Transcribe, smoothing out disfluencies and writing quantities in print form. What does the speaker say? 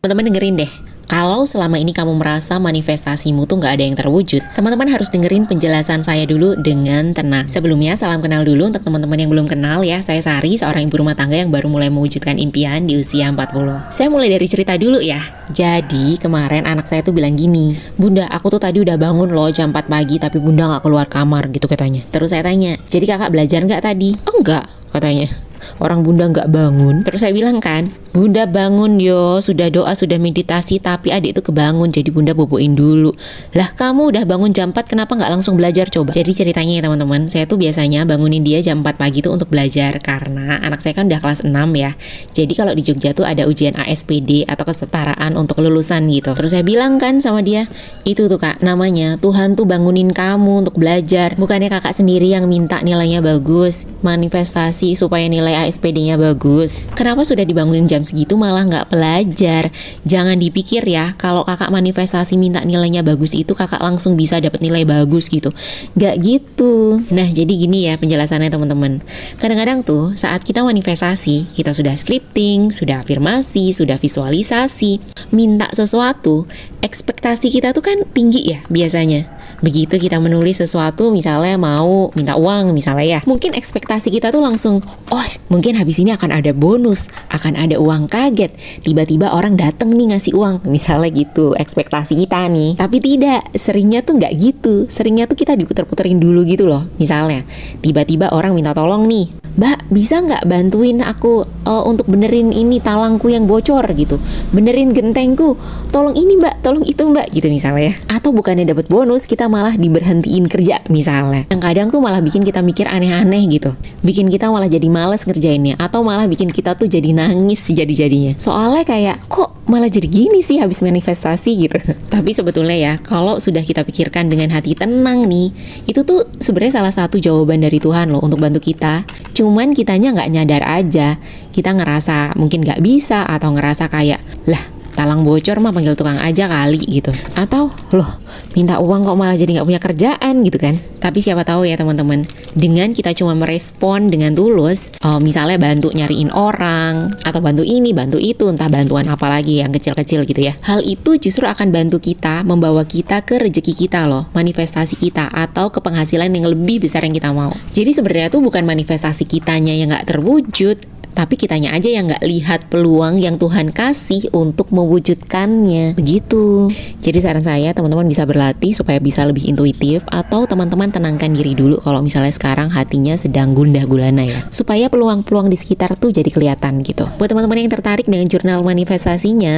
Teman-teman dengerin deh. Kalau selama ini kamu merasa manifestasimu tuh nggak ada yang terwujud, teman-teman harus dengerin penjelasan saya dulu dengan tenang. Sebelumnya, salam kenal dulu untuk teman-teman yang belum kenal ya. Saya Sari, seorang ibu rumah tangga yang baru mulai mewujudkan impian di usia 40. Saya mulai dari cerita dulu ya. Jadi, kemarin anak saya tuh bilang gini, "Bunda, aku tuh tadi udah bangun loh jam 4 pagi, tapi Bunda nggak keluar kamar," gitu katanya. Terus saya tanya, "Jadi kakak belajar nggak tadi?" "Oh, enggak," katanya. "Orang Bunda nggak bangun." Terus saya bilang kan, "Bunda bangun yo, sudah doa, sudah meditasi, tapi adik itu kebangun, jadi Bunda boboin dulu." "Lah kamu udah bangun jam 4, kenapa nggak langsung belajar coba?" Jadi ceritanya ya teman-teman, saya tuh biasanya bangunin dia jam 4 pagi tuh untuk belajar, karena anak saya kan udah kelas 6 ya. Jadi kalau di Jogja tuh ada ujian ASPD atau kesetaraan untuk lulusan gitu. Terus saya bilang kan sama dia, "Itu tuh kak, namanya Tuhan tuh bangunin kamu untuk belajar. Bukannya kakak sendiri yang minta nilainya bagus, manifestasi supaya nilai ASPD-nya bagus. Kenapa sudah dibangunin jam segitu malah nggak belajar?" Jangan dipikir ya, kalau kakak manifestasi minta nilainya bagus itu kakak langsung bisa dapat nilai bagus gitu. Nggak gitu. Nah, jadi gini ya penjelasannya teman-teman. Kadang-kadang tuh saat kita manifestasi, kita sudah scripting, sudah afirmasi, sudah visualisasi, minta sesuatu, ekspektasi kita tuh kan tinggi ya biasanya. Begitu kita menulis sesuatu, misalnya mau minta uang misalnya ya, mungkin ekspektasi kita tuh langsung, oh mungkin habis ini akan ada bonus, akan ada uang kaget, tiba-tiba orang dateng nih ngasih uang, misalnya gitu ekspektasi kita nih. Tapi tidak, seringnya tuh nggak gitu. Seringnya tuh kita diputer-puterin dulu gitu loh. Misalnya tiba-tiba orang minta tolong nih, "Mbak, bisa nggak bantuin aku untuk benerin ini talangku yang bocor gitu, benerin gentengku, tolong ini Mbak, tolong itu Mbak," gitu misalnya. Atau bukannya dapat bonus, kita malah diberhentiin kerja misalnya. Yang kadang tuh malah bikin kita mikir aneh-aneh gitu, bikin kita malah jadi males ngerjainnya, atau malah bikin kita tuh jadi nangis jadi-jadinya. Soalnya kayak, kok malah jadi gini sih habis manifestasi gitu. Tapi sebetulnya ya, kalau sudah kita pikirkan dengan hati tenang nih, itu tuh sebenarnya salah satu jawaban dari Tuhan loh untuk bantu kita. Cuman kitanya nggak nyadar aja. Kita ngerasa mungkin nggak bisa, atau ngerasa kayak, lah talang bocor mah panggil tukang aja kali gitu. Atau loh minta uang kok malah jadi nggak punya kerjaan gitu kan. Tapi siapa tahu ya teman-teman, dengan kita cuma merespon dengan tulus, misalnya bantu nyariin orang, atau bantu ini, bantu itu, entah bantuan apa lagi yang kecil-kecil gitu ya. Hal itu justru akan bantu kita, membawa kita ke rezeki kita loh, manifestasi kita, atau ke penghasilan yang lebih besar yang kita mau. Jadi sebenarnya tuh bukan manifestasi kitanya yang nggak terwujud, tapi kitanya aja yang nggak lihat peluang yang Tuhan kasih untuk mewujudkannya. Begitu. Jadi saran saya teman-teman bisa berlatih supaya bisa lebih intuitif, atau teman-teman tenangkan diri dulu kalau misalnya sekarang hatinya sedang gundah gulana ya. Supaya peluang-peluang di sekitar tuh jadi kelihatan gitu. Buat teman-teman yang tertarik dengan jurnal manifestasinya,